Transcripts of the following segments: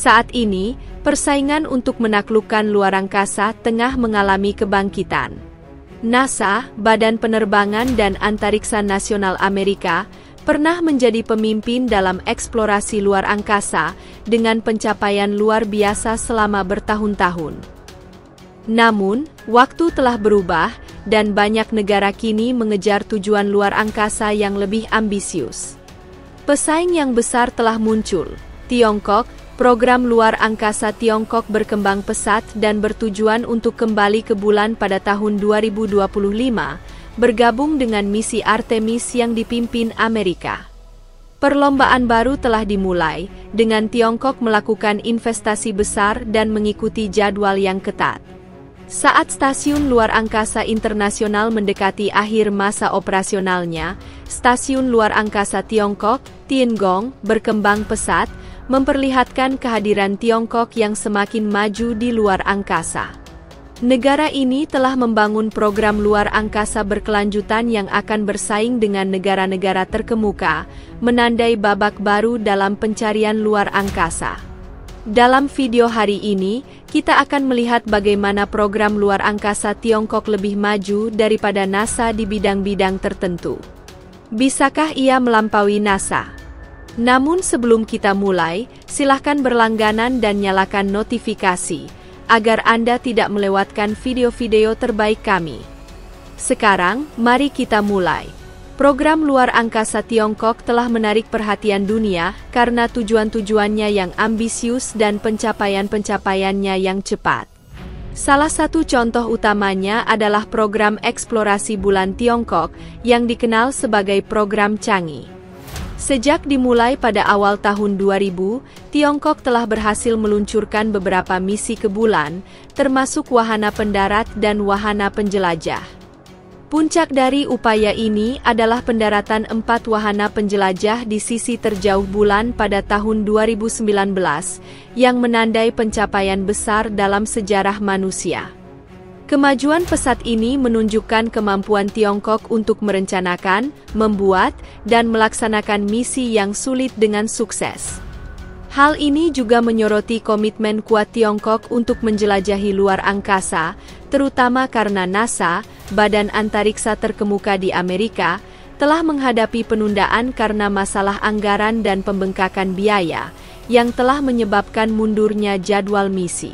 Saat ini, persaingan untuk menaklukkan luar angkasa tengah mengalami kebangkitan. NASA, Badan Penerbangan dan Antariksa Nasional Amerika, pernah menjadi pemimpin dalam eksplorasi luar angkasa dengan pencapaian luar biasa selama bertahun-tahun. Namun, waktu telah berubah, dan banyak negara kini mengejar tujuan luar angkasa yang lebih ambisius. Pesaing yang besar telah muncul. Tiongkok, program luar angkasa Tiongkok berkembang pesat dan bertujuan untuk kembali ke bulan pada tahun 2025, bergabung dengan misi Artemis yang dipimpin Amerika. Perlombaan baru telah dimulai, dengan Tiongkok melakukan investasi besar dan mengikuti jadwal yang ketat. Saat Stasiun Luar Angkasa Internasional mendekati akhir masa operasionalnya, Stasiun Luar Angkasa Tiongkok, Tiangong, berkembang pesat, memperlihatkan kehadiran Tiongkok yang semakin maju di luar angkasa. Negara ini telah membangun program luar angkasa berkelanjutan yang akan bersaing dengan negara-negara terkemuka, menandai babak baru dalam pencarian luar angkasa. Dalam video hari ini, kita akan melihat bagaimana program luar angkasa Tiongkok lebih maju daripada NASA di bidang-bidang tertentu. Bisakah ia melampaui NASA? Namun sebelum kita mulai, silahkan berlangganan dan nyalakan notifikasi, agar Anda tidak melewatkan video-video terbaik kami. Sekarang, mari kita mulai. Program luar angkasa Tiongkok telah menarik perhatian dunia karena tujuan-tujuannya yang ambisius dan pencapaian-pencapaiannya yang cepat. Salah satu contoh utamanya adalah program eksplorasi bulan Tiongkok yang dikenal sebagai program Chang'e. Sejak dimulai pada awal tahun 2000, Tiongkok telah berhasil meluncurkan beberapa misi ke bulan, termasuk wahana pendarat dan wahana penjelajah. Puncak dari upaya ini adalah pendaratan 4 wahana penjelajah di sisi terjauh bulan pada tahun 2019, yang menandai pencapaian besar dalam sejarah manusia. Kemajuan pesat ini menunjukkan kemampuan Tiongkok untuk merencanakan, membuat, dan melaksanakan misi yang sulit dengan sukses. Hal ini juga menyoroti komitmen kuat Tiongkok untuk menjelajahi luar angkasa, terutama karena NASA, Badan Antariksa terkemuka di Amerika, telah menghadapi penundaan karena masalah anggaran dan pembengkakan biaya, yang telah menyebabkan mundurnya jadwal misi.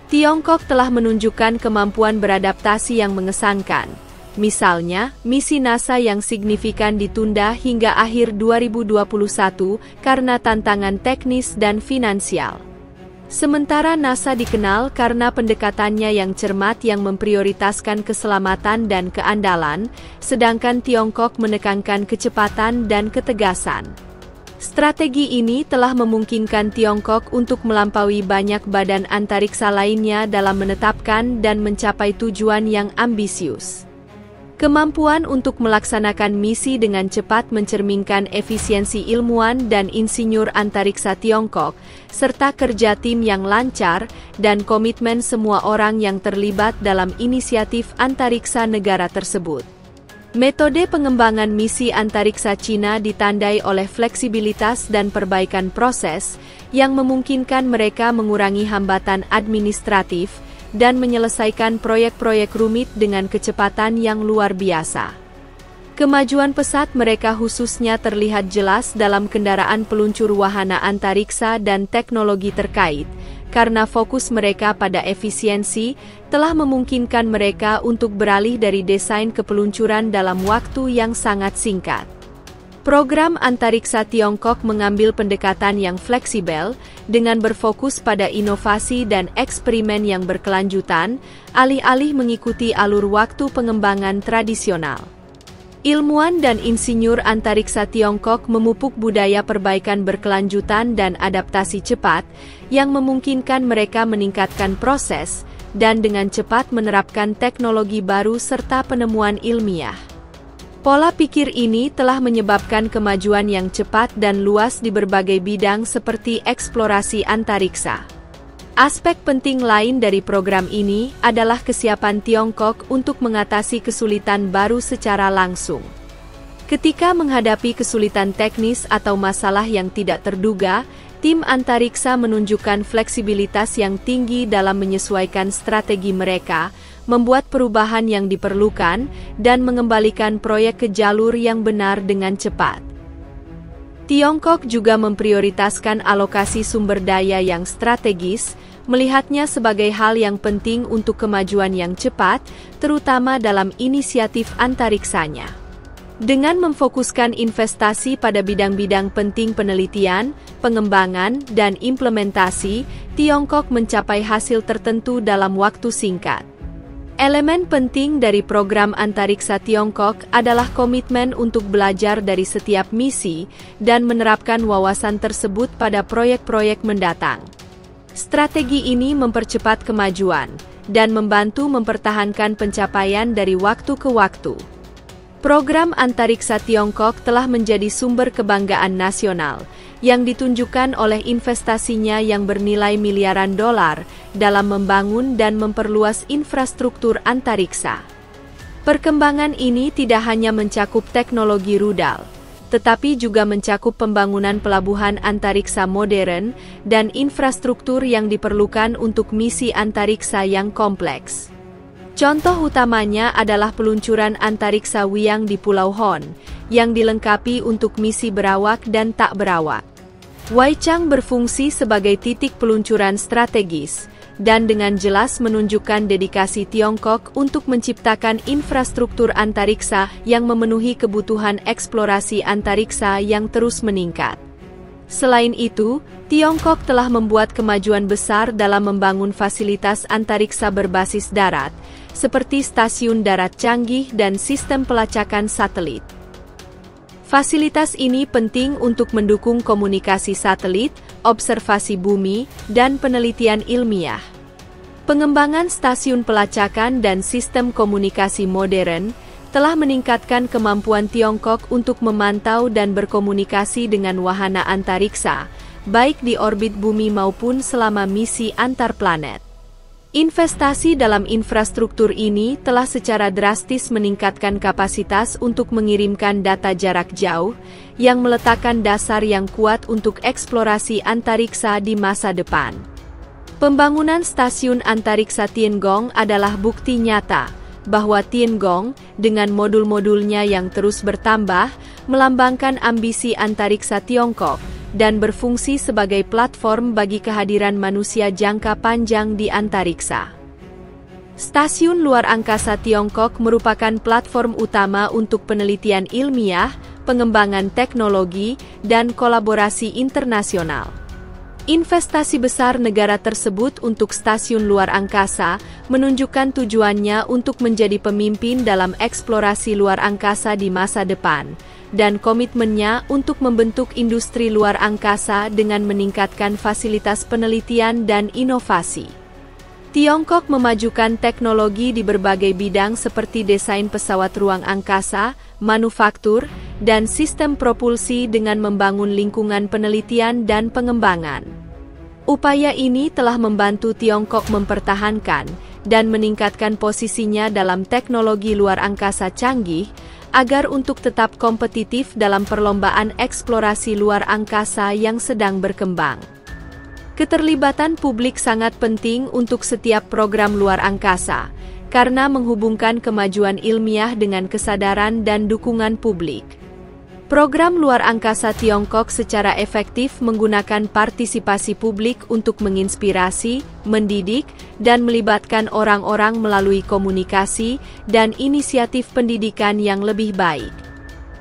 Tiongkok telah menunjukkan kemampuan beradaptasi yang mengesankan. Misalnya, misi NASA yang signifikan ditunda hingga akhir 2021 karena tantangan teknis dan finansial. Sementara NASA dikenal karena pendekatannya yang cermat yang memprioritaskan keselamatan dan keandalan, sedangkan Tiongkok menekankan kecepatan dan ketegasan. Strategi ini telah memungkinkan Tiongkok untuk melampaui banyak badan antariksa lainnya dalam menetapkan dan mencapai tujuan yang ambisius. Kemampuan untuk melaksanakan misi dengan cepat mencerminkan efisiensi ilmuwan dan insinyur antariksa Tiongkok, serta kerja tim yang lancar dan komitmen semua orang yang terlibat dalam inisiatif antariksa negara tersebut. Metode pengembangan misi antariksa Cina ditandai oleh fleksibilitas dan perbaikan proses, yang memungkinkan mereka mengurangi hambatan administratif, dan menyelesaikan proyek-proyek rumit dengan kecepatan yang luar biasa. Kemajuan pesat mereka khususnya terlihat jelas dalam kendaraan peluncur wahana antariksa dan teknologi terkait, karena fokus mereka pada efisiensi telah memungkinkan mereka untuk beralih dari desain ke peluncuran dalam waktu yang sangat singkat. Program antariksa Tiongkok mengambil pendekatan yang fleksibel, dengan berfokus pada inovasi dan eksperimen yang berkelanjutan, alih-alih mengikuti alur waktu pengembangan tradisional. Ilmuwan dan insinyur antariksa Tiongkok memupuk budaya perbaikan berkelanjutan dan adaptasi cepat, yang memungkinkan mereka meningkatkan proses, dan dengan cepat menerapkan teknologi baru serta penemuan ilmiah. Pola pikir ini telah menyebabkan kemajuan yang cepat dan luas di berbagai bidang seperti eksplorasi antariksa. Aspek penting lain dari program ini adalah kesiapan Tiongkok untuk mengatasi kesulitan baru secara langsung. Ketika menghadapi kesulitan teknis atau masalah yang tidak terduga, Tim antariksa menunjukkan fleksibilitas yang tinggi dalam menyesuaikan strategi mereka, membuat perubahan yang diperlukan, dan mengembalikan proyek ke jalur yang benar dengan cepat. Tiongkok juga memprioritaskan alokasi sumber daya yang strategis, melihatnya sebagai hal yang penting untuk kemajuan yang cepat, terutama dalam inisiatif antariksanya. Dengan memfokuskan investasi pada bidang-bidang penting penelitian, pengembangan, dan implementasi, Tiongkok mencapai hasil tertentu dalam waktu singkat. Elemen penting dari program antariksa Tiongkok adalah komitmen untuk belajar dari setiap misi dan menerapkan wawasan tersebut pada proyek-proyek mendatang. Strategi ini mempercepat kemajuan dan membantu mempertahankan pencapaian dari waktu ke waktu. Program antariksa Tiongkok telah menjadi sumber kebanggaan nasional, yang ditunjukkan oleh investasinya yang bernilai miliaran dolar dalam membangun dan memperluas infrastruktur antariksa. Perkembangan ini tidak hanya mencakup teknologi rudal, tetapi juga mencakup pembangunan pelabuhan antariksa modern dan infrastruktur yang diperlukan untuk misi antariksa yang kompleks. Contoh utamanya adalah peluncuran antariksa Wiang di Pulau Hon, yang dilengkapi untuk misi berawak dan tak berawak. Waichang berfungsi sebagai titik peluncuran strategis, dan dengan jelas menunjukkan dedikasi Tiongkok untuk menciptakan infrastruktur antariksa yang memenuhi kebutuhan eksplorasi antariksa yang terus meningkat. Selain itu, Tiongkok telah membuat kemajuan besar dalam membangun fasilitas antariksa berbasis darat, seperti stasiun darat canggih dan sistem pelacakan satelit. Fasilitas ini penting untuk mendukung komunikasi satelit, observasi bumi, dan penelitian ilmiah. Pengembangan stasiun pelacakan dan sistem komunikasi modern telah meningkatkan kemampuan Tiongkok untuk memantau dan berkomunikasi dengan wahana antariksa, baik di orbit bumi maupun selama misi antar planet. Investasi dalam infrastruktur ini telah secara drastis meningkatkan kapasitas untuk mengirimkan data jarak jauh, yang meletakkan dasar yang kuat untuk eksplorasi antariksa di masa depan. Pembangunan stasiun antariksa Tiangong adalah bukti nyata bahwa Tiangong, dengan modul-modulnya yang terus bertambah, melambangkan ambisi antariksa Tiongkok dan berfungsi sebagai platform bagi kehadiran manusia jangka panjang di antariksa. Stasiun luar angkasa Tiongkok merupakan platform utama untuk penelitian ilmiah, pengembangan teknologi, dan kolaborasi internasional. Investasi besar negara tersebut untuk stasiun luar angkasa menunjukkan tujuannya untuk menjadi pemimpin dalam eksplorasi luar angkasa di masa depan, dan komitmennya untuk membentuk industri luar angkasa dengan meningkatkan fasilitas penelitian dan inovasi. Tiongkok memajukan teknologi di berbagai bidang seperti desain pesawat ruang angkasa, manufaktur, dan sistem propulsi dengan membangun lingkungan penelitian dan pengembangan. Upaya ini telah membantu Tiongkok mempertahankan dan meningkatkan posisinya dalam teknologi luar angkasa canggih, agar untuk tetap kompetitif dalam perlombaan eksplorasi luar angkasa yang sedang berkembang. Keterlibatan publik sangat penting untuk setiap program luar angkasa, karena menghubungkan kemajuan ilmiah dengan kesadaran dan dukungan publik. Program luar angkasa Tiongkok secara efektif menggunakan partisipasi publik untuk menginspirasi, mendidik, dan melibatkan orang-orang melalui komunikasi dan inisiatif pendidikan yang lebih baik.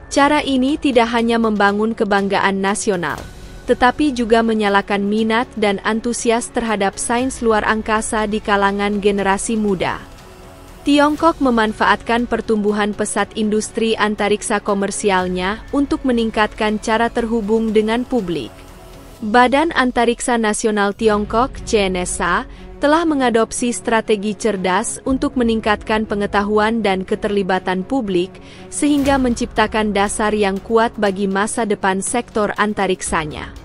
Cara ini tidak hanya membangun kebanggaan nasional, tetapi juga menyalakan minat dan antusias terhadap sains luar angkasa di kalangan generasi muda. Tiongkok memanfaatkan pertumbuhan pesat industri antariksa komersialnya untuk meningkatkan cara terhubung dengan publik. Badan Antariksa Nasional Tiongkok (CNSA) telah mengadopsi strategi cerdas untuk meningkatkan pengetahuan dan keterlibatan publik, sehingga menciptakan dasar yang kuat bagi masa depan sektor antariksanya.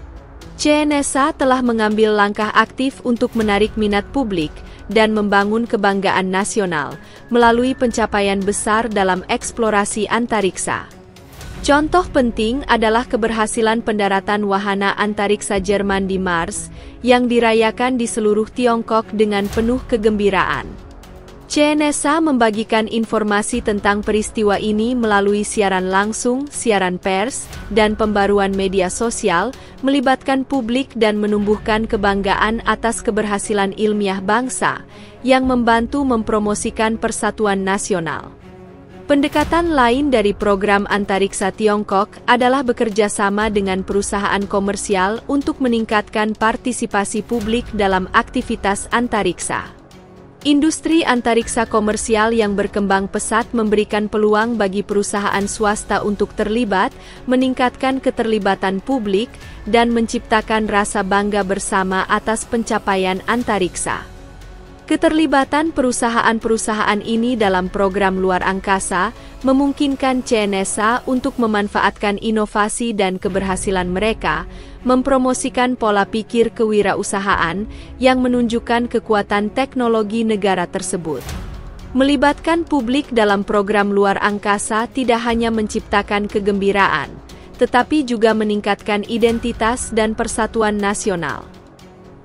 CNSA telah mengambil langkah aktif untuk menarik minat publik dan membangun kebanggaan nasional melalui pencapaian besar dalam eksplorasi antariksa. Contoh penting adalah keberhasilan pendaratan wahana antariksa Jerman di Mars, yang dirayakan di seluruh Tiongkok dengan penuh kegembiraan. CNSA membagikan informasi tentang peristiwa ini melalui siaran langsung, siaran pers, dan pembaruan media sosial, melibatkan publik dan menumbuhkan kebanggaan atas keberhasilan ilmiah bangsa, yang membantu mempromosikan persatuan nasional. Pendekatan lain dari program antariksa Tiongkok adalah bekerja sama dengan perusahaan komersial untuk meningkatkan partisipasi publik dalam aktivitas antariksa. Industri antariksa komersial yang berkembang pesat memberikan peluang bagi perusahaan swasta untuk terlibat, meningkatkan keterlibatan publik, dan menciptakan rasa bangga bersama atas pencapaian antariksa. Keterlibatan perusahaan-perusahaan ini dalam program luar angkasa memungkinkan CNSA untuk memanfaatkan inovasi dan keberhasilan mereka, mempromosikan pola pikir kewirausahaan yang menunjukkan kekuatan teknologi negara tersebut. Melibatkan publik dalam program luar angkasa tidak hanya menciptakan kegembiraan, tetapi juga meningkatkan identitas dan persatuan nasional.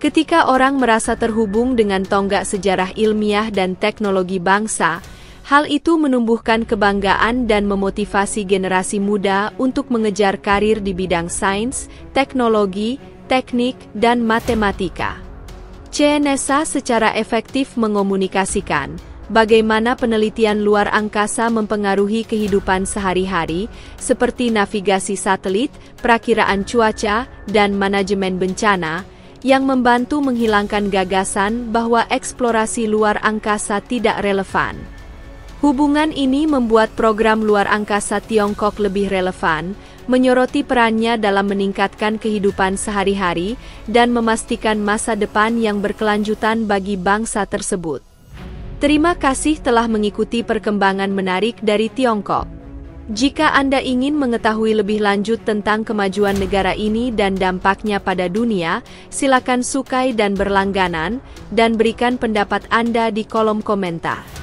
Ketika orang merasa terhubung dengan tonggak sejarah ilmiah dan teknologi bangsa, hal itu menumbuhkan kebanggaan dan memotivasi generasi muda untuk mengejar karir di bidang sains, teknologi, teknik, dan matematika. CNSA secara efektif mengomunikasikan bagaimana penelitian luar angkasa mempengaruhi kehidupan sehari-hari, seperti navigasi satelit, perakiraan cuaca, dan manajemen bencana, yang membantu menghilangkan gagasan bahwa eksplorasi luar angkasa tidak relevan. Hubungan ini membuat program luar angkasa Tiongkok lebih relevan, menyoroti perannya dalam meningkatkan kehidupan sehari-hari, dan memastikan masa depan yang berkelanjutan bagi bangsa tersebut. Terima kasih telah mengikuti perkembangan menarik dari Tiongkok. Jika Anda ingin mengetahui lebih lanjut tentang kemajuan negara ini dan dampaknya pada dunia, silakan sukai dan berlangganan, dan berikan pendapat Anda di kolom komentar.